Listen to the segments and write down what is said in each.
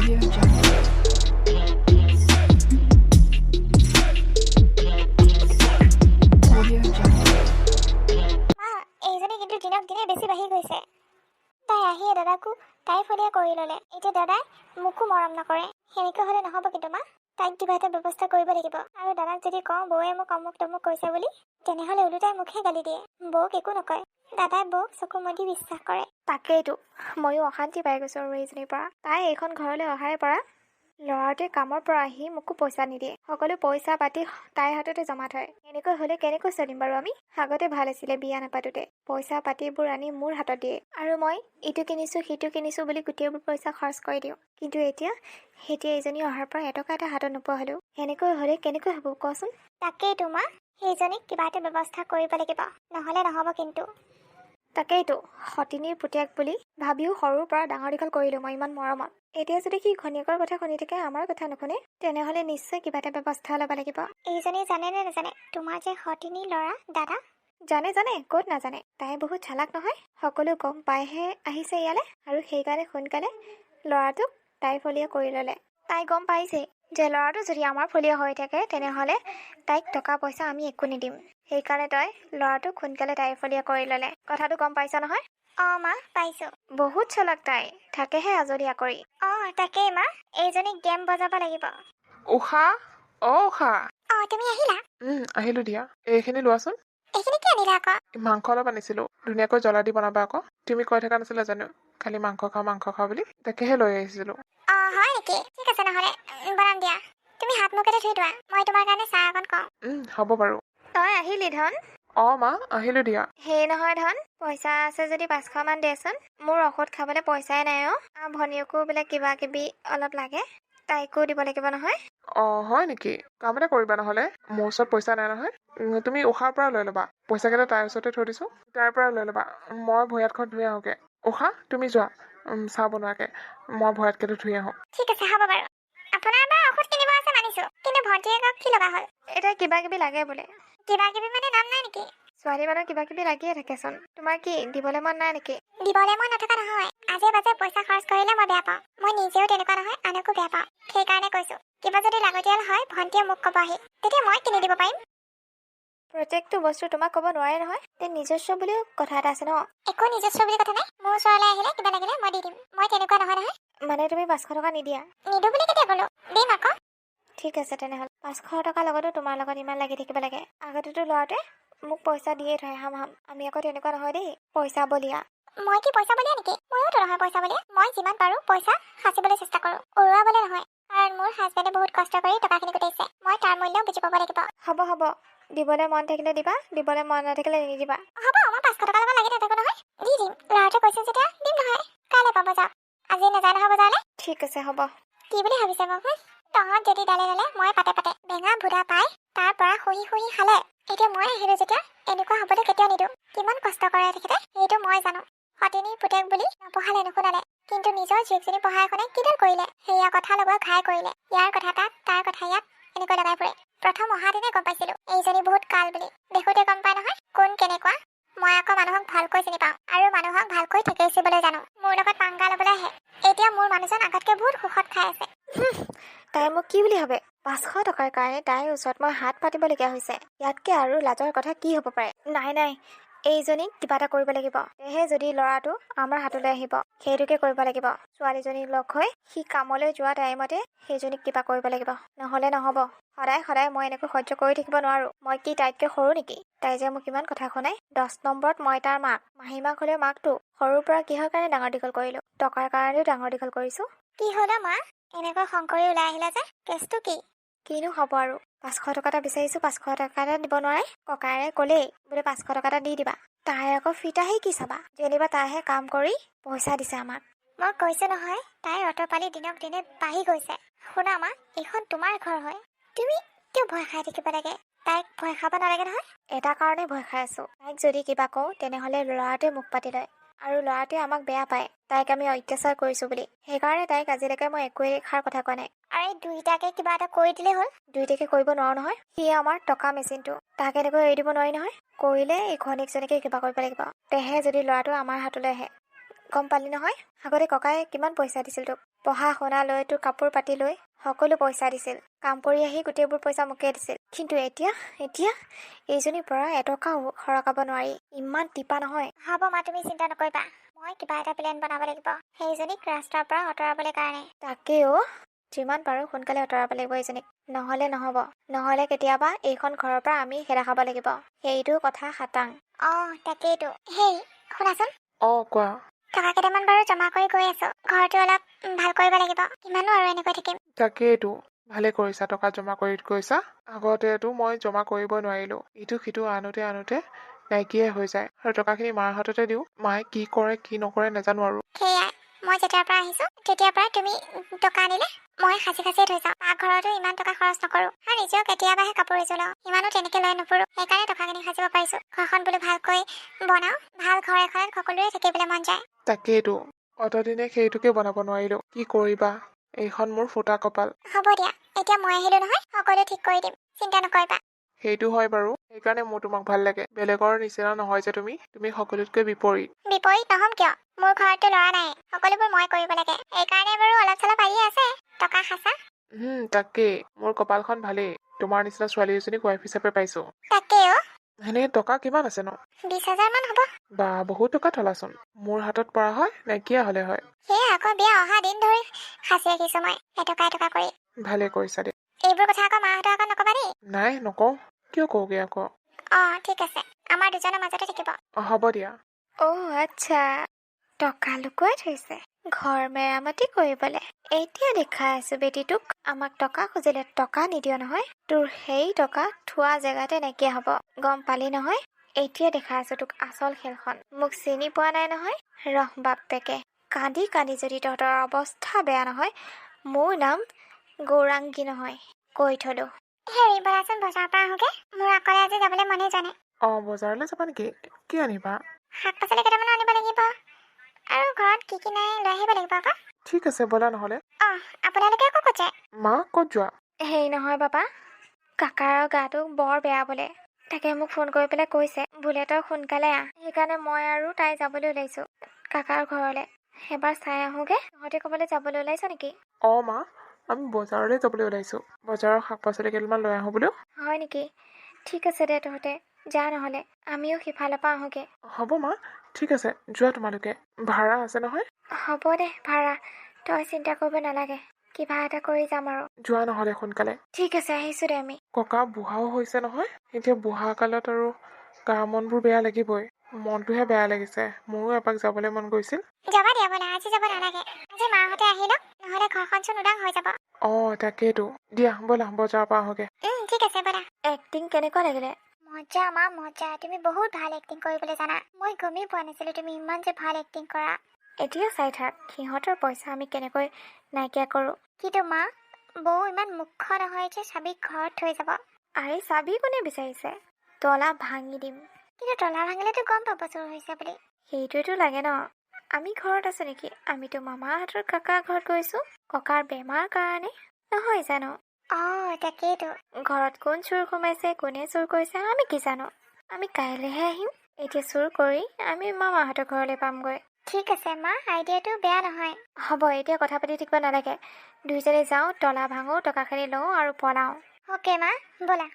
Audio Jungle. Audio Jungle. মা এইজনী কিন্তু দিনক দিনে বেছি বাঢ়ি গৈছে। তাই আহিয়ে দাদাকো তাই ফলীয়া কৰি ল'লে। এতিয়া দাদাই মোকো মৰম নকৰে। সেনেকৈ হ'লে নহ'ব কিন্তু মা। তাইক কিবা এটা ব্যৱস্থা কৰিব লাগিব। আৰু দাদাক যদি কওঁ বৌয়ে মোক অমুক তমুক কৈছে বুলি, তেনেহ'লে ওলোটাই মুখে গালি দিয়ে। বৌক একো নকয়। দাদাই বৌক চকু মুদি বিশ্বাস কৰে। তাকেইতো ময়ো অশান্তি পাই গৈছোঁ আৰু এইজনীৰ পৰা। তাই এইখন ঘৰলৈ অহাৰে পৰা ল'ৰাটোৱে কামৰ পৰা আহি মোকো পইচা নিদিয়ে। সকলো পইচা পাতি তাইৰ হাততে জমা থয়। এনেকৈ হ'লে কেনেকৈ চলিম বাৰু আমি? আগতে ভাল আছিলে বিয়া নাপাতোতে। পইচা পাতিবোৰ আনি মোৰ হাতত দিয়ে আৰু মই ইটো কিনিছোঁ সিটো কিনিছোঁ বুলি গোটেইবোৰ পইচা খৰচ কৰি দিওঁ। কিন্তু এতিয়া এইজনী অহাৰ পৰা এটকা এটা হাতত নোপোৱা হ'লেও। সেনেকৈ হ'লে কেনেকৈ হ'ব কচোন? তাকেইতো মা, সেইজনীক কিবা এটা ব্যৱস্থা কৰিব লাগিব, নহ'লে নহ'ব কিন্তু। তাকেইতো সতিনীৰ পুতেক বুলি ভাবিও সৰুৰ পৰা ডাঙৰ দীঘল কৰিলোঁ মই ইমান মৰমত। এতিয়া যদি সি ঘনীয়েকৰ কথা শুনি থাকে, আমাৰ কথা নুশুনে, তেনেহ'লে নিশ্চয় কিবা এটা ব্যৱস্থা ল'ব লাগিব। এইজনী জানে নে নাজানে তোমাৰ যে সতিনী ল'ৰা দাদা? জানে ক'ত নাজানে। তাই বহুত চালাক নহয়। সকলো গম পাইহে আহিছে ইয়ালৈ আৰু সেইকাৰণে সোনকালে ল'ৰাটোক তাই ফলীয়া কৰি ল'লে। তাই গম পাইছেই যে ল'ৰাটো যদি আমাৰ ফলীয়া হৈ থাকে তেনেহ'লে তাইক টকা পইচা আমি একো নিদিম। সেইকাৰণে তই ল'ৰাটোক সোনকালে তাইৰ ফলীয়া কৰি ল'লে। কথাটো গম পাইছা নহয়? অঁ মা, পাইছোঁ। বহুত চালাক তাই, থাকেহে আজৰি আঁকৰি। অঁ তাকেই মা, এইজনীক গেম বজাব লাগিব। উষা, উষা। অঁ তুমি আহিলা? আহিলো দিয়া। এইখিনি লোৱাচোন। এইখিনি কি আনিলা আকৌ? মাংস অলপ আনিছিলো, ধুনীয়াকৈ জ্বলা দি বনাবা আকৌ। তুমি কৈ থকা নাছিলা জানো খালি মাংস খাওঁ বুলি? তাকেহে লৈ আহিছিলো। অঁ হয় নেকি? ঠিক আছে নহ'লে বনাম দিয়া। তুমি হাত মুখতে ধুই থোৱা, মই তোমাৰ কাৰণে চাহ অকণ কওঁ। হ'ব বাৰু। তই আহিলি ধন? মা আহিলো দিয়া। সেই নহয় ধন, পইচা আছে যদি 500 মান দেচোন। মোৰ ঔষধ খাবলৈ পইচাই নাই ভনীয়েকো বোলে কিবা কিবি অলপ লাগে, তাইকো দিব লাগিব নহয়। হয় নেকি? কাম এটা কৰিবা নহ'লে, মোৰ ওচৰত পইচা নাই নহয়। তুমি উষাৰ পৰা লৈ ল'বা। পইচাকেইটা তাইৰ ওচৰতে থৈ দিছো, তাৰ পৰা লৈ ল'বা। মই ভৰিয়াতখন ধুই আহোঁগে। উষা তুমি যোৱা, চাহ বনোৱাকে। মই ভৰিয়াতকেইটা ধুই আহোঁ। ঠিক আছে হ'ব বাৰু। আপোনাৰ বা ঔষধ কিনিব আছে মানিছোঁ, কিন্তু ভণ্টিয়েকক কি লগা হ'ল? এতিয়া কিবা কিবি লাগে বোলে। কিবা কিবি মানে নাম নাই নেকি? ছোৱালী মানুহ কিবা কিবি লাগিয়ে থাকেচোন। তোমাৰ কি দিবলৈ মন নাই নেকি? দিবলৈ মন নথকা নহয়, আজে বাজে পইচা খৰচ কৰিলে মই বেয়া পাওঁ। মই নিজেও তেনেকুৱা নহয়, আনকো বেয়া পাওঁ। সেইকাৰণে কৈছোঁ, কিবা যদি লাগতিয়াল হয় ভণ্টিয়ে মোক ক'ব আহি, তেতিয়া মই কিনি দিব পাৰিম। প্ৰত্যেকটো বস্তু তোমাক ক'ব নোৱাৰে নহয়। তে নিজস্ব বুলিও কথা এটা আছে ন? একো নিজস্ব বুলি কথা নাই। মোৰ ওচৰলৈ আহিলে কিবা লাগিলে মই দি দিম। মই তেনেকুৱা নহয়। মানে তুমি 500 টকা নিদিয়া? নিদো বুলি কেতিয়া ক'লো? দিম আকৌ। ঠিক আছে তেনেহ'লে। 500 টকাৰ লগতো তোমাৰ লগত ইমান লাগি থাকিব লাগে? আগতেতো ল'ৰাটোৱে মোক পইচা দিয়ে থয় হাম। আমি আকৌ তেনেকুৱা নহয় দেই, পইচা বলিয়া। মই কি পইচা বলিয়া নেকি? ময়োতো নহয় পইচা বলিয়া। মই যিমান পাৰোঁ পইচা সাঁচিবলৈ চেষ্টা কৰোঁ, উৰুৱাবলৈ নহয়। কাৰণ মোৰ হাজবেণ্ডে বহুত কষ্ট কৰি টকাখিনি গোটাইছে, মই তাৰ মূল্য বুজি পাব লাগিব। হ'ব। দিবলৈ মন থাকিলে দিবা, দিবলৈ মন নাথাকিলে নিদিবা। হ'ব, মই 500 টকাৰ লগত লাগি নাথাকো নহয়। দি দিম। ল'ৰাটোৱে কৈছে যেতিয়া দিম নহয়। কাইলৈ পাব যাওক। আজি নাযায় নহয় বজাৰলৈ? ঠিক আছে হ'ব। কি বুলি ভাবিছে মোক? তহঁত যদি ডালে মই পাতে বেঙা ভুদা পাই তাৰ পৰা শুহি খালে। এতিয়া মই আহিলো যেতিয়া এনেকুৱা হ'বলৈ কেতিয়াও নিদিওঁ। কিমান কষ্ট কৰে তেখেতে সেইটো মই জানো। সতিনীৰ পুতেক বুলি নপঢ়ালে নুশুনালে, কিন্তু নিজৰ জীয়েকজনী পঢ়াই শুনাই কিডাল কৰিলে? সেয়া কথা লগৰ ঘাই কৰিলে। ইয়াৰ কথা তাত, তাৰ কথা ইয়াত, এনেকৈ লগাই ফুৰে। প্ৰথম অহা দিনে গম পাইছিলো এইজনী বহুত কাল বুলি। দেখোতে গম পাই নহয় কোন কেনেকুৱা। মই আকৌ মানুহক ভালকৈ চিনি পাওঁ আৰু মানুহক ভালকৈ ঠেকেচিবলৈ জানো। মোৰ লগত পাংগা ল'বলৈ আহে। এতিয়া মোৰ মানুহজন আগতকৈ বহুত সুখত খাই আছে। তাই মোক কি বুলি ভাবে? 500 টকাৰ কাৰণে তাইৰ ওচৰত মই হাত পাতিবলগীয়া হৈছে। ইয়াতকে আৰু লাজৰ কথা কি হ'ব পাৰে? নাই, এইজনীক কিবা এটা কৰিব লাগিব। সেয়েহে যদি ল'ৰাটো আমাৰ হাতলৈ আহিব, সেইটোকে কৰিব লাগিব। ছোৱালীজনীক লগ হৈ সি কামলৈ যোৱা টাইমতে সেইজনীক কিবা কৰিব লাগিব, নহ'লে নহ'ব। সদায় মই এনেকৈ সহ্য কৰি থাকিব নোৱাৰো। মই কি তাইতকৈ সৰু নেকি? তাই যে মোক ইমান কথা শুনাই। 10 নম্বৰত মই তাৰ মাক, মাহীমাক হ'লেও মাকটো। সৰুৰ পৰা কিহৰ কাৰণে ডাঙৰ দীঘল কৰিলো? টকাৰ কাৰণেও ডাঙৰ দীঘল কৰিছো। কি হ'লে মা? এনেকৈ শংকৰী ওলাই আহিলা যে, কেছটো কি? কিনো হ'ব আৰু? 500 টকা এটা বিচাৰিছো, 500 টকা এটা দিব নোৱাৰে। ককায়েৰে ক'লেই বোলে 500 টকা এটা দি দিবা। তাই আকৌ ফিতাহি কি চাবা? যেনিবা তাইহে কাম কৰি পইচা দিছে আমাক। মই কৈছো নহয়, তাইৰ অটপালি দিনক দিনে বাঢ়ি গৈছে। শুনা মা, এইখন তোমাৰ ঘৰ হয়। তুমি কিয় ভয় খাই থাকিব লাগে? তাইক ভয় খাব নালাগে নহয়। এটা কাৰণেই ভয় খাই আছো। তাইক যদি কিবা কওঁ তেনেহ'লে ল'ৰাটোৱে মুখ পাতি লয় আৰু ল'ৰাটোৱে আমাক বেয়া পায়। তাইক আমি অত্যাচাৰ কৰিছো বুলি। সেইকাৰণে তাইক আজিলৈকে মই একোৱে এষাৰ কথা কোৱা নাই। আৰে দুইটাকে কিবা এটা কৰি দিলে হ'ল। দুইটাকে কৰিব নোৱাৰো নহয়। সি আমাৰ টকা মেচিনটো, তাক এনেকৈ এৰি দিব নোৱাৰি নহয়। কৰিলে এই ঘনীকজনীকে কিবা কৰিব লাগিব। তেহে যদি ল'ৰাটো আমাৰ হাতলৈ আহে। গম পালি নহয়? আগতে ককাই কিমান পইচা দিছিল তোক? পঢ়া শুনা লৈ তোৰ কাপোৰ পাতি লৈ সকলো পইচা দিছিল। কাম কৰি আহি গোটেইবোৰ পইচা মোকে দিছিল। কিন্তু এতিয়া এইজনীৰ পৰা এটকাও সৰকাব নোৱাৰি। ইমান টিপা নহয়। হ'ব মা, তুমি চিন্তা নকৰিবা। মই কিবা এটা প্লেন বনাব লাগিব সেইজনীক ৰাস্তাৰ পৰা আঁতৰাবলৈ কাৰণে। তাকেও যিমান পাৰোঁ সোনকালে আঁতৰাব লাগিব এইজনীক। নহ'লে নহ'ব। নহ'লে কেতিয়াবা এইখন ঘৰৰ পৰা আমি খেদা খাব লাগিব। সেইটো কথা খাটাং। তাকেইতো। হেই শুনাচোন, কোৱা। টকা কেইটামান বাৰু জমা কৰি গৈ আছো। ঘৰটো অলপ ভাল কৰিব লাগিব। কিমানো আৰু এনেকৈ থাকিম। তাকেইতো ভালে কৰিছা টকা জমা কৰি গৈছা। আগতেতো মই জমা কৰিব নোৱাৰিলো। ইটো সিটো আনোতে নাইকিয়াই হৈ যায়। আৰু টকাখিনি মাৰ হাততে দিওঁ। মায়ে কি কৰে কি নকৰে নাজানো আৰু। সেয়াই, মই যেতিয়াৰ পৰা আহিছো তেতিয়াৰ পৰা তুমি টকা আনিলে মই সাঁচিয়ে থৈ যাওঁ। পাকঘৰতো ইমান টকা খৰচ নকৰো। আৰু নিজেও কেতিয়াবাহে কাপোৰ এযোৰ লওঁ। ইমানো তেনেকে লৈ নুফুৰো। সেইকাৰণে টকাখিনি সাঁচিব পাৰিছো। ঘৰখন বোলো ভালকৈ বনাও। ভাল ঘৰ এখনত সকলোৰে থাকিবলৈ মন যায়। তাকেইতো অতদিনে সেইটোকে বনাব নোৱাৰিলো। কি কৰিবা, এইখন মোৰ ফুটা কপাল। হ'ব দিয়া, এতিয়া মই আহিলো নহয়, সকলো ঠিক কৰি দিম। চিন্তা নকৰিবা। সেইটো হয় বাৰু। সেইকাৰণে মোৰ তোমাক ভাল লাগে। বেলেগৰ নিচিনা নহয় যে তুমি সকলোতকৈ বিপৰীত। বিপৰীত নহম কিয়? মোৰ ঘৰততো ল'ৰা নাই। সকলোবোৰ মই কৰিব লাগে। সেইকাৰণে বাৰু অলপ চলপ আহি আছে টকা সাঁচা। তাকেই মোৰ কপালখন ভালেই। তোমাৰ নিচিনা ছোৱালী এজনীক ৱাইফ হিচাপে পাইছো। তাকেও এনে টকা কিমান আছে ন? 20,000 মান হ'ব। বা বহুত টকা থলাচোন। মোৰ হাতত পৰা হয় নাইকিয়া হলে হয়। সেয়ে আকৌ বিয়া অহা দিন ধৰি সাঁচি ৰাখিছো মই এটকা কৰি। ভালে কৰিছা দে। এইবোৰ কথা আকৌ মাহঁতৰ আগত নকবা দেই। নাই নকওঁ। কিয় কওঁগে আকৌ? ঠিক আছে। আমাৰ দুজনৰ মাজতে থাকিব। হ'ব দিয়া। আচ্ছা, টকা লুকুৱাই থৈছে ঘৰ মেৰামতি কৰিবলে। এতিয়া দেখাই আছো বেটীটোক। আমাক টকা খুজিলে টকা নিদিয় নহয়। তোৰ সেই টকা থোৱা জেগাতে নাইকিয়া হব। গম পালি নহয়? এতিয়া দেখাই আছো তোক আচল খেলখন। মোক চিনি পোৱা নাই নহয়? ৰহ বাপেকে কান্দি যদি তহঁতৰ অৱস্থা বেয়া নহয়, মোৰ নাম গৌৰাংগী নহয়। কৈ থলো। হেৰি বলাচোন, বজাৰৰ পৰা আহোগে। মোৰ অকলে আজি যাবলৈ মনে যোৱা নাই। বজাৰলৈ যাবা নেকি? কি আনিবা? শাক পাচলি কেইটামানো আনিব লাগিব। আৰু ঘৰত কি নাই লৈ আহিব লাগিব আকৌ। ঠিক আছে ব'লা নহ'লে। আপোনালোকে আকৌ ক'ত যায়? মা ক'ত যোৱা? হেৰি নহয় বাবা, কাকাৰ গাটো বৰ বেয়া বোলে। তাকে মোক ফোন কৰি পেলাই কৈছে বোলে তই সোনকালে আহ। সেইকাৰণে মই আৰু তাই যাবলৈ ওলাইছো কাকাৰ ঘৰলে। এবাৰ চাই আহোগে। তহঁতে ক'বলৈ যাবলৈ ওলাইছ নেকি? মা আমি বজাৰলৈ যাবলৈ ওলাইছো। বজাৰৰ শাক পাচলি কেইটামান লৈ আহোঁ বোলো। হয় নেকি? ঠিক আছে দে, তহঁতে যা নহ'লে আমিও সিফালৰ পৰা আহোগে। হ'ব মা, ঠিক আছে যোৱা তোমালোকে। ভাড়া আছে নহয়? হ'ব দে ভাড়া, তই চিন্তা কৰিব নালাগে। কিবা এটা কৰি যাম আৰু। যোৱা নহ'লে সোনকালে। ঠিক আছে, আহিছো দে আমি। ককা বুঢ়াও হৈছে নহয়। এতিয়া বুঢ়া কালত আৰু গা মনবোৰ বেয়া লাগিবই। মনটোহে বেয়া লাগিছে। মোৰো এপাক যাবলৈ মন গৈছিল। যাবা দিয়া ব'লা, আজি যাব নালাগে। আজি মাহঁতে আহি লওক, নহ'লে ঘৰখন চোন উদাং হৈ যাব। তাকেইতো। দিয়া ব'লা বজাৰৰ পৰা আহোগে। ঠিক আছে ব'লা। এক্টিং কেনেকুৱা লাগিলে? মজা মা মজা। তুমি বহুত ভাল এক্টিং কৰিবলৈ জানা। মই গমেই পোৱা নাছিলো তুমি ইমান যে ভাল এক্টিং কৰা। এতিয়া চাই থাক সিহঁতৰ পইচা আমি কেনেকৈ নাইকিয়া কৰোঁ। কিন্তু মা, বৌ ইমান মুখ্য নহয় যে চাবি ঘৰত থৈ যাব। আৰে চাবি কোনে বিচাৰিছে? তলা ভাঙি দিম। কিন্তু তলা ভাঙিলেতো গম পাব চোৰ হৈছে বুলি। সেইটোৱেতো লাগে ন। আমি ঘৰত আছো নেকি? আমিতো মামাহঁতৰ কাকাৰ ঘৰত গৈছো। ককাৰ বেমাৰ কাৰণে নহয় জানো? তাকেইতো। ঘৰত কোন চোৰ সোমাইছে, কোনে চোৰ কৰিছে আমি কি জানো? আমি কাইলৈহে আহিম। এতিয়া চোৰ কৰি আমি মামাহঁতৰ ঘৰলৈ পামগৈ। ঠিক আছে মা, আইডিয়াটো বেয়া নহয়। হ'ব, এতিয়া কথা পাতি থাকিব নালাগে। দুইজনে যাওঁ, তলা ভাঙো, টকাখিনি লওঁ আৰু পলাওঁ। অ'কে মা, ব'লা।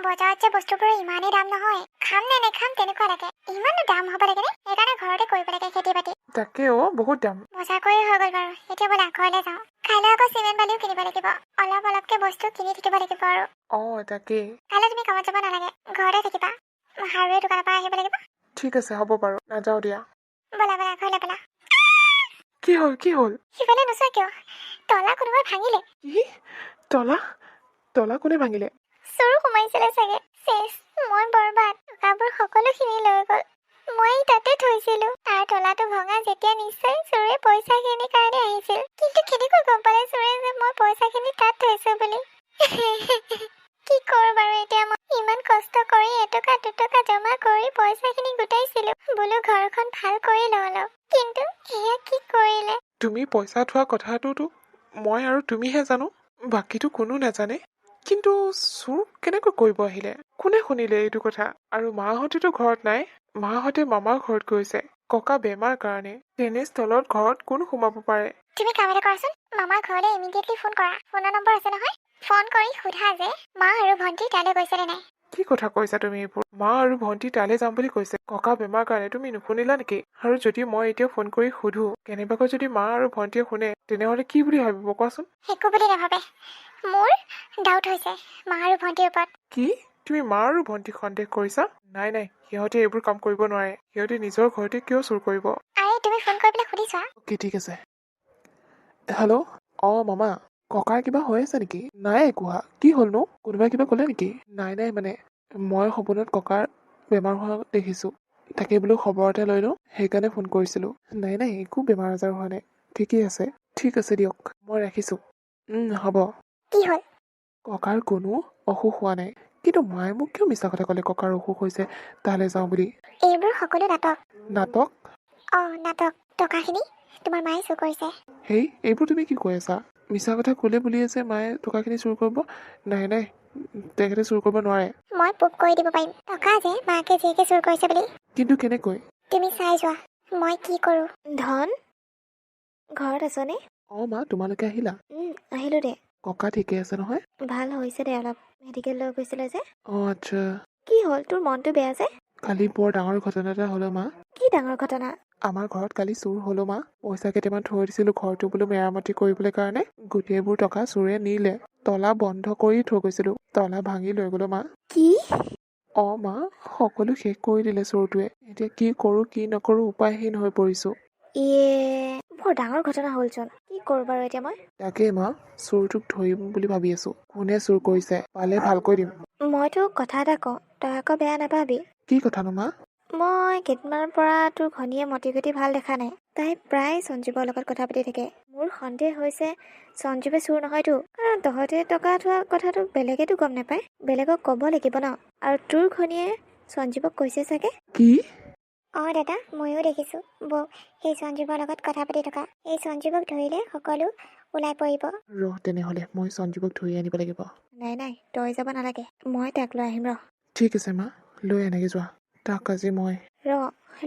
বজাৰত যে বস্তুবোৰৰ ইমানেই দাম নহয়। খাম নে নেখাম তেনেকুৱা লাগে। ইমানো দাম হ'ব লাগেনে? সেইকাৰণে ঘৰতে কৰিব লাগে খেতি বাতি। তাকেও বহুত দাম। বজাৰ কৰি হৈ গ'ল বাৰু। এতিয়া ব'লা ঘৰলৈ যাওঁ। কাইলৈ আকৌ চিমেণ্ট বালিও কিনিব লাগিব। অলপকে বস্তু কিনি থাকিব লাগিব আৰু। তাকেই। কাইলৈ তুমি কামত যাব নালাগে, ঘৰতে থাকিবা। হাৰুৱে দোকানৰ পৰা আহিব লাগিব। ঠিক আছে হ'ব বাৰু, নাযাওঁ দিয়া। ব'লা ঘৰলৈ ব'লা। কি হ'ল? সিফালে নোচোৱা কিয়? তলা কোনোবাই ভাঙিলে। কি? তলা কোনে ভাঙিলে? চোৰ সোমাইছিলে চাগে। চেছ, মই বৰবাদ। টকাবোৰ সকলোখিনি লৈ গ'ল। মই তাতে থৈছিলো। তাৰ তলাটো ভঙা যেতিয়া নিশ্চয় চোৰে পইচাখিনিৰ কাৰণে আহিছিল। কিন্তু কেনেকৈ গম পালে চোৰে যে মই পইচাখিনি তাত থৈছো বুলি? কি কৰো বাৰু এতিয়া মই? ইমান কষ্ট কৰি এটকা দুটকা জমা কৰি পইচাখিনি গোটাইছিলো। বোলো ঘৰখন ভাল কৰি লওঁ। কিন্তু এয়া কি কৰিলে? তুমি পইচা থোৱা কথাটোতো মই আৰু তুমিহে জানো। বাকীটো কোনো নাজানে। কিন্তু চোৰ কেনেকৈ কৰিব আহিলে? কোনে শুনিলে এইটো কথা? আৰু মাহঁতেতো ঘৰত নাই। মাহঁতে মামাৰ ঘৰত গৈছে। ককা বেমাৰ কাৰণে তেনেস্থলত ঘৰত কোন সোমাব পাৰে? তুমি কাম এটা কৰাচোন, মামাৰ ঘৰলৈ ইমিডিয়েটলি ফোন কৰা। ফোনৰ নম্বৰ আছে নহয়, ফোন কৰি সোধা যে মা আৰু ভণ্টি তালৈ গৈছেনে নাই। কি কথা কৈছা তুমি এইবোৰ? মা আৰু ভণ্টি তালৈ যাম বুলি কৈছে। ককা বেমাৰ কাৰণে তুমি নুশুনিলা নেকি? আৰু যদি মই এতিয়া ফোন কৰি সুধো, কেনেবাকৈ যদি মা আৰু ভণ্টিয়ে শুনে, তেনেহলে কি বুলি ভাবিব কোৱাচোন? একো বুলি নাভাবে। মোৰ ডাউট হৈছে মা আৰু ভণ্টিৰ ওপৰত। কি? তুমি মা আৰু ভণ্টিক সন্দেহ কৰিছা? নাই নাই, সিহঁতে এইবোৰ কাম কৰিব নোৱাৰে। সিহঁতে নিজৰ ঘৰতে কিয় চুৰ কৰিব? আৰে তুমি ফোন কৰি পেলাই সুধি চোৱা। অ'কে, ঠিক আছে। হেল্ল', মামা, ককাৰ কিবা হৈ আছে নেকি? নাই একো হোৱা। কি হ'লনো? কোনোবাই কিবা ক'লে নেকি? নাই নাই, মানে মই সপোনত ককাৰ বেমাৰ হোৱা দেখিছোঁ। তাকে বোলো খবৰ এটা লৈ লওঁ, সেইকাৰণে ফোন কৰিছিলোঁ। নাই নাই, একো বেমাৰ আজাৰ হোৱা নাই, ঠিকেই আছে। ঠিক আছে দিয়ক, মই ৰাখিছোঁ। হ'ব। কি হ'ল? ককাৰ কোনো অসুখ হোৱা নাই, কিন্তু মায়ে মোক কিয় মিছা কথা ক'লে ককাৰ অসুখ হৈছে তালৈ যাওঁ বুলি? এইবোৰ সকলো নাটক। নাটক? নাটক। টকাখিনি তোমাৰ মায়ে চুৰ কৰিছে। হেই, এইবোৰ তুমি কি কৈ আছা? মিছা কথা ক'লে বুলিয়ে যে মায়ে টকাখিনি চুৰ কৰিব? নাই নাই, তেখেতে চুৰ কৰিব নোৱাৰে। মই প্ৰুভ কৰি দিব পাৰিম টকা যে মাকে জীয়েকে চুৰ কৰিছে বুলি। কিন্তু কেনেকৈ? তুমি চাই যোৱা মই কি কৰোঁ। ধন, ঘৰত আছনে? মা, তোমালোকে আহিলা? আহিলোঁ দে। ককা ঠিকে আছে নহয়? ভাল হৈছে দে অলপ। মেডিকেল লৈ গৈছিলে যে। আচ্ছা। কি হ'ল, তোৰ মনটো বেয়া যে? কালি বৰ ডাঙৰ ঘটনা এটা হ'ল মা। কি ডাঙৰ ঘটনা? আমাৰ ঘৰত কালি চুৰ হ'ল মা। পইচা কেইটামান থৈ দিছিলোঁ ঘৰটো বোলো মেৰামতি কৰিবলৈ কাৰণে। গোটেইবোৰ টকা চোৰে নিলে। তলা বন্ধ কৰি থৈ গৈছিলোঁ, তলা ভাঙি লৈ গ'লো মা। কি? মা, সকলো শেষ কৰি দিলে চোৰটোৱে। এতিয়া কি কৰোঁ কি নকৰোঁ উপায়হীন হৈ পৰিছোঁ। বৰ ডাঙৰ ঘটনা হ'লচোন। কি কৰোঁ বাৰু এতিয়া মই? তাকেই মা, চোৰটোক ধৰিম বুলি ভাবি আছোঁ। কোনে চুৰ কৰিছে পালে ভালকৈ দিম। মইতো কথা এটা কওঁ, তই আকৌ বেয়া নাপাবি। কি কথানো মা? মই কেইদিনমানৰ পৰা তোৰ ঘনীয়ে মতি গতি ভাল দেখা নাই। তাই প্ৰায় সঞ্জীৱৰ লগত কথা পাতি থাকে। মোৰ সন্দেহ হৈছে সঞ্জীৱে চুৰ নহয়তো, কাৰণ তহঁতে টকা থোৱা কথাটো বেলেগেতো গম নাপায়। বেলেগক ক'ব লাগিব ন। আৰু তোৰ ঘনীয়ে সঞ্জীৱক কৈছে চাগে। কি? দাদা, ময়ো দেখিছোঁ বৌ সেই সঞ্জীৱৰ লগত কথা পাতি থকা। এই সঞ্জীৱক ধৰিলে সকলো ওলাই পৰিব। তেনেহ'লে মই সঞ্জীৱক ধৰি আনিব লাগিব। নাই নাই, তই যাব নালাগে, মই তাক লৈ আহিম। ঠিক আছে মা, লৈ এনেকৈ যোৱা। তাক আজি মই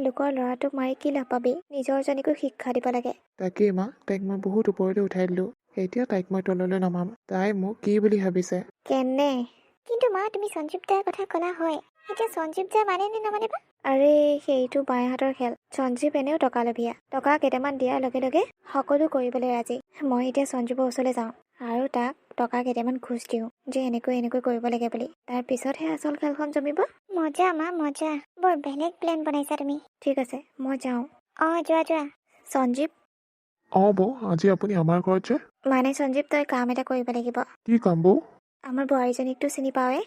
লোকৰ ল'ৰাটোক মাৰি কি লাভ পাবি? নিজৰ জনীকো শিক্ষা দিব লাগে। তাকেই মা, তাইক মই বহুত ওপৰলৈ উঠাই দিলোঁ। এতিয়া তাইক মই তললৈ নমাম। তাই মোক কি বুলি ভাবিছে? কেনে? কিন্তু মা, তুমি সঞ্জীৱ দাৰ কথা ক'লা হয়, এতিয়া সঞ্জীৱ দা মানে নে নামানে বা? আৰে সেইটো বাঁহাতৰ খেল। সঞ্জীৱ এনেও টকা লোভীয়া। টকা কেইটামান দিয়াৰ লগে লগে সকলো কৰিবলৈ ৰাজি। মই এতিয়া সঞ্জীৱৰ ওচৰলৈ যাওঁ আৰু তাক টকা কেইটামান খোজ দিওঁ যে এনেকৈ কৰিব লাগে বুলি। তাৰ পিছতহে আচল খেলখন জমিব। মজা মা, মজা। বৰ বেলেগ প্লেন বনাইছা তুমি। ঠিক আছে, মই যাওঁ। যোৱা। সঞ্জীৱ, বৌ, আজি আপুনি আমাৰ ঘৰত যে? মানে সঞ্জীৱ, তই কাম এটা কৰিব লাগিব। কি কাম বৌ? আমাৰ বোৱাৰীজনীকতো চিনি পাওঁৱে।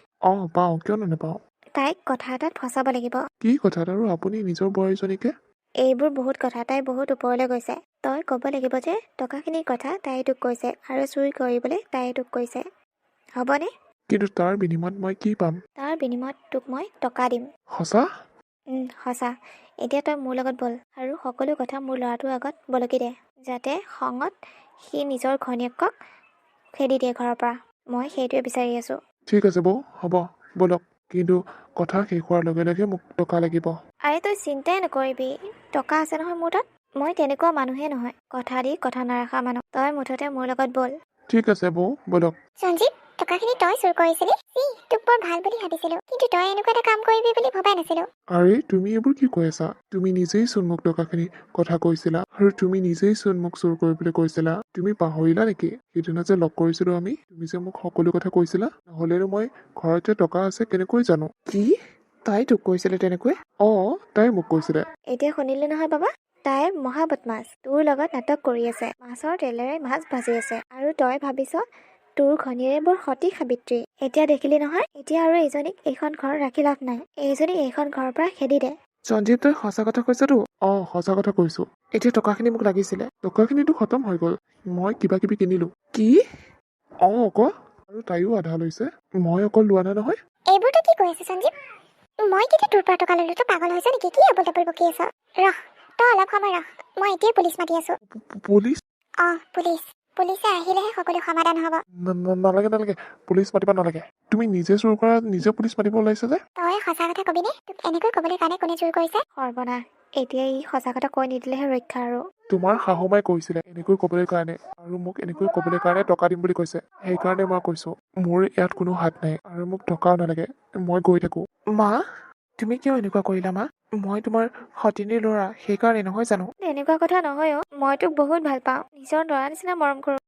পাওঁ, কিয়নো নাপাওঁ। তাইক কথা এটাত ফচাব লাগিব। কি কথাত আৰু আপুনি নিজৰ বোৱাৰীজনীকে? এইবোৰ বহুত কথা, তাই বহুত ওপৰলৈ গৈছে। তই ক'ব লাগিব যে টকাখিনিৰ কথা তাই তোক কৈছে আৰু চুৰি কৰিবলৈ তাই তোক কৈছে। হ'বনে? কিন্তু তাৰ বিনিময়ত মই কি পাম? তাৰ বিনিময়ত তোক মই টকা দিম। সঁচা? সঁচা। এতিয়া তই মোৰ লগত বল আৰু সকলো কথা মোৰ ল'ৰাটোৰ আগত বলকি দে, যাতে খঙত সি নিজৰ ঘনীয়েকক খেদি দিয়ে ঘৰৰ পৰা। মই সেইটোৱে বিচাৰি আছোঁ। ঠিক আছে বৌ, হ'ব, ব'লক। কিন্তু কথা শেষ হোৱাৰ লগে লগে মোক টকা লাগিব। আৰে তই চিন্তাই নকৰিবি, টকা আছে নহয় মোৰ তাত। মই তেনেকুৱা মানুহে নহয়, কথা দি কথা নাৰাখা মানুহ। তই মুঠতে মোৰ লগত বল। ঠিক আছে বৌ, ব'লক। সঞ্জীৱ, টকাখিনি তই চুৰ কৰিছিলি? তোক বৰ ভাল বুলি ভাবিছিলোঁ, কিন্তু তই এনেকুৱা এটা কাম কৰিবি বুলি ভবাই নাছিলোঁ। আৰে তুমি এইবোৰ কি কৈ আছা? তুমি নিজেই চোন মোক টকাখিনি কথা কৈছিলা, আৰু তুমি নিজেই চোন মোক চুৰ কৰিবলৈ কৈছিলা। তুমি পাহৰিলা নেকি? সেইদিনা যে লগ কৰিছিলো আমি, তুমি যে মোক সকলো কথা কৈছিলা। নহ'লেনো মই ঘৰত যে টকা আছে কেনেকৈ জানো? কি? তাই তোক কৈছিলে তেনেকৈ? তাই মোক কৈছিলে। এতিয়া শুনিলি নহয় বাবা, তাই মহা বদমাছ। তোৰ লগত নাটক কৰি আছে, মাছৰ তেলেৰে মাছ ভাজি আছে, আৰু তই ভাবিছ তোৰ ঘনীয়েৰে বৰ সতী সাবিত্ৰী। এতিয়া দেখিলি নহয়, এতিয়া আৰু এইজনীক এইখন ঘৰত ৰাখি লাভ নাই। এইজনীক এইখন ঘৰৰ পৰা খেদি দে। সঞ্জীৱ, তই সঁচা কথা কৈছতো? সঁচা কথা কৈছো। এতিয়া টকাখিনি মোক লাগিছিলে। টকাখিনিতো খতম হৈ গ'ল। মই কিবা কিবি কিনিলো। কি? আকৌ আৰু তাইও আধা লৈছে। মই অকল লোৱা নাই নহয়। এইবোৰ তই কি কৈ আছ সঞ্জীৱ? মই কেতিয়া তোৰ পৰা টকা ল'লো? তই পাগল হৈছ নেকি? কি আবল তাবল বকি আছ? তই অলপ সময় ৰহ, মই এতিয়াই পুলিচ মাতি আছো। পুলিচ? পুলিচে আহিলেহে সকলো সমাধান হ'ব। নালাগে, পুলিচ মাতিব নালাগে। তুমি নিজে চুৰ কৰা, নিজে পুলিচ মাতিব ওলাইছা যে? তই সঁচা কথা কবিনে? তোক এনেকৈ ক'বলৈ কাৰণে কোনে চুৰ কৰিছে? সৰ্বনাশ, এতিয়া ই সঁচা কথা কৈ নিদিলেহে ৰক্ষা আৰু। তোমাৰ শাহুমাই কৈছিলে এনেকৈ ক'বলৈ কাৰণে, আৰু মোক এনেকৈ ক'বলৈ কাৰণে টকা দিম বুলি কৈছে। সেইকাৰণে মই কৈছো মোৰ ইয়াত কোনো হাত নাই আৰু মোক টকাও নালাগে, মই গৈ থাকো। মা, তুমি কিয় এনেকুৱা কৰিলা মা? মই তোমাৰ সতিনীৰ ল'ৰা, সেইকাৰণে নহয় জানো? এনেকুৱা কথা নহয় অ', মই তোক বহুত ভাল পাওঁ, নিজৰ ল'ৰা নিচিনা মৰম কৰোঁ।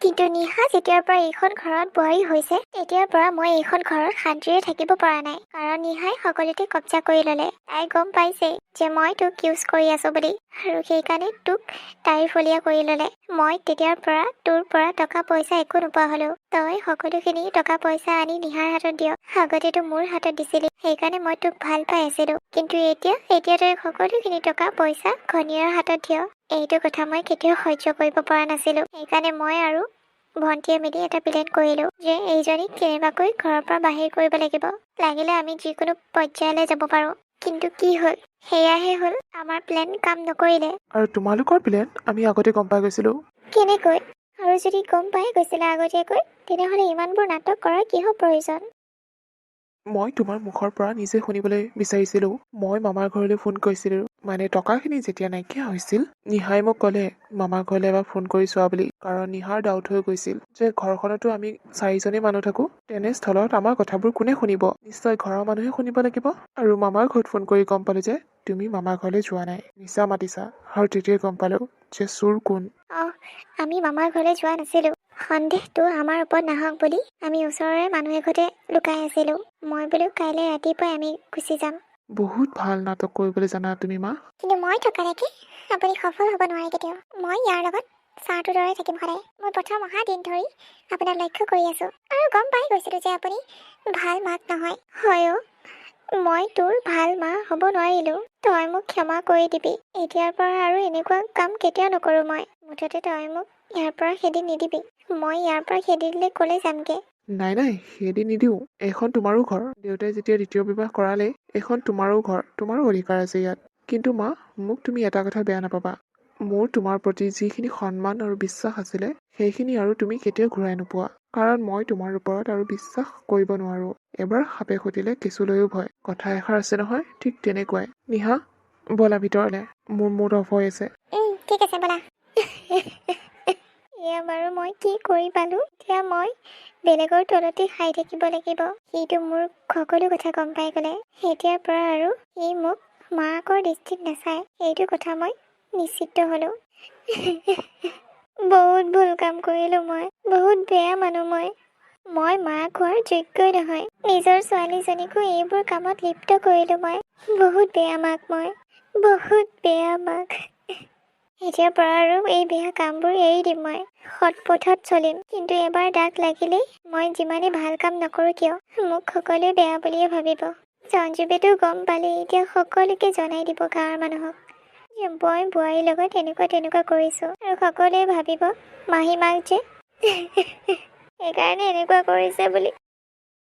কিন্তু নিশা যেতিয়াৰ পৰা এইখন ঘৰত বোৱাৰী হৈছে তেতিয়াৰ পৰা মই এইখন ঘৰত শান্তিৰে থাকিব পৰা নাই। কাৰণ নিহাই সকলোতে কব্জা কৰি ল'লে। তাই গম পাইছে যে মই তোক ইউজ কৰি আছো বুলি, আৰু সেইকাৰণে তোক তাইৰ ফলীয়া কৰি ল'লে। মই তেতিয়াৰ পৰা তোৰ পৰা টকা পইচা একো নোপোৱা হলো। তই সকলোখিনি টকা পইচা আনি নিহাৰ হাতত দিয়। আগতেতো মোৰ হাতত দিছিলি, সেইকাৰণে মই তোক ভাল পাই আছিলো। কিন্তু এতিয়া তই সকলোখিনি টকা পইচা ঘনীয়াৰ হাতত দিয়। এইটো কথা মই কেতিয়াও সহ্য কৰিব পৰা নাছিলো। সেইকাৰণে মই আৰু ভণ্টিয়ে মিলি এটা প্লেন কৰিলো যে এইজনীক কেনেবাকৈ ঘৰৰ পৰা বাহিৰ কৰিব লাগিব। লাগিলে আমি যিকোনো পৰ্যায়লৈ যাব পাৰো। কিন্তু কি হ'ল? সেয়াহে হ'ল, আমাৰ প্লেন কাম নকৰিলে। আৰু তোমালোকৰ প্লেন আমি আগতে গম পাই গৈছিলো। কেনেকৈ? আৰু যদি গম পাই গৈছিলে আগতীয়াকৈ, তেনেহ'লে ইমানবোৰ নাটক কৰাৰ কিহৰ প্ৰয়োজন? মই তোমাৰ মুখৰ পৰা নিজে শুনিবলৈ বিচাৰিছিলো। মই মামাৰ ঘৰলৈ ফোন কৰিছিলো, মানে টকাখিনি যেতিয়া নাইকিয়া হৈছিল, নিহাই মোক ক'লে মামাৰ ঘৰলৈ এবাৰ ফোন কৰি চোৱা বুলি। কাৰণ নিহাৰ ডাউট হৈ গৈছিল যে ঘৰখনতো আমি 4জনেই মানুহ থাকো, তেনেস্থলত আমাৰ কথাবোৰ কোনে শুনিব? নিশ্চয় ঘৰৰ মানুহে শুনিব লাগিব। আৰু মামাৰ ঘৰত ফোন কৰি গম পালো যে তুমি মামাৰ ঘৰলৈ যোৱা নাই, মিছা মাতিছা। আৰু তেতিয়াই গম পালো যে চোৰ কোন। আমি মামাৰ ঘৰলৈ যোৱা নাছিলো। সন্দেহটো আমাৰ ওপৰত নাহক বুলি আমি ওচৰৰে মানুহ এঘৰতে লুকাই আছিলো। মই বোলো কাইলৈ ৰাতিপুৱাই আমি গুচি যাম। বহুত ভাল নাটক কৰিবলৈ জানা তুমি মা। কিন্তু মই থকালৈকে আপুনি সফল হ'ব নোৱাৰে কেতিয়াও। মই ইয়াৰ লগত চাহটোৰ দৰে থাকিম সদায়। মই প্ৰথম অহা দিন ধৰি আপোনাক লক্ষ্য কৰি আছো, আৰু গম পাই গৈছিলো যে আপুনি ভাল মাক নহয়। হয় অ', মই তোৰ ভাল মা হ'ব নোৱাৰিলো। তই মোক ক্ষমা কৰি দিবি। এতিয়াৰ পৰা আৰু এনেকুৱা কাম কেতিয়াও নকৰো মই। মুঠতে তই মোক ইয়াৰ পৰা খেদি নিদিবি। মই ইয়াৰ পৰা খেদি দিলে ক'লৈ যামগে? নাই নাই, সেইদি নিদিওঁ। এইখন তোমাৰো ঘৰ। দেউতাই যেতিয়া দ্বিতীয় বিবাহ কৰালে, এইখন তোমাৰো ঘৰ, তোমাৰো অধিকাৰ আছে ইয়াত। কিন্তু মা, মোক তুমি এটা কথা বেয়া নাপাবা। মোৰ তোমাৰ প্ৰতি যিখিনি সন্মান আৰু বিশ্বাস আছিলে, সেইখিনি আৰু তুমি কেতিয়াও ঘূৰাই নোপোৱা। কাৰণ মই তোমাৰ ওপৰত আৰু বিশ্বাস কৰিব নোৱাৰো। এবাৰ সাপে খুটিলে কেঁচুলৈও ভয়, কথা এষাৰ আছে নহয়, ঠিক তেনেকুৱাই। নিহা, ব'লা ভিতৰলে, মোৰ মুড অফ হৈ আছে। ঠিক আছে ব'লা। এয়া বাৰু মই কি কৰি পালো? এতিয়া মই বেলেগৰ তলতে খাই থাকিব লাগিব। সিটো মোৰ সকলো কথা গম পাই গ'লে। এতিয়াৰ পৰা আৰু সি মোক মাকৰ দৃষ্টিত নাচায়, সেইটো কথা মই নিশ্চিত হলো। বহুত ভুল কাম কৰিলো মই। বহুত বেয়া মানুহ মই। মই মাক হোৱাৰ যোগ্যই নহয়। নিজৰ ছোৱালীজনীকো এইবোৰ কামত লিপ্ত কৰিলো মই। বহুত বেয়া মাক মই। বহুত বেয়া মাক। এতিয়াৰ পৰা আৰু এই বেয়া কামবোৰ এৰি দিম মই। সৎ পথত চলিম। কিন্তু এবাৰ দাগ লাগিলেই মই যিমানেই ভাল কাম নকৰো কিয়, মোক সকলোৱে বেয়া বুলিয়ে ভাবিব। সঞ্জীৱেতো গম পালে এতিয়া সকলোকে জনাই দিব গাঁৱৰ মানুহক যে মই বোৱাৰীৰ লগত তেনেকুৱা কৰিছো, আৰু সকলোৱে ভাবিব মাহী মাক যে সেইকাৰণে এনেকুৱা কৰিছে বুলি।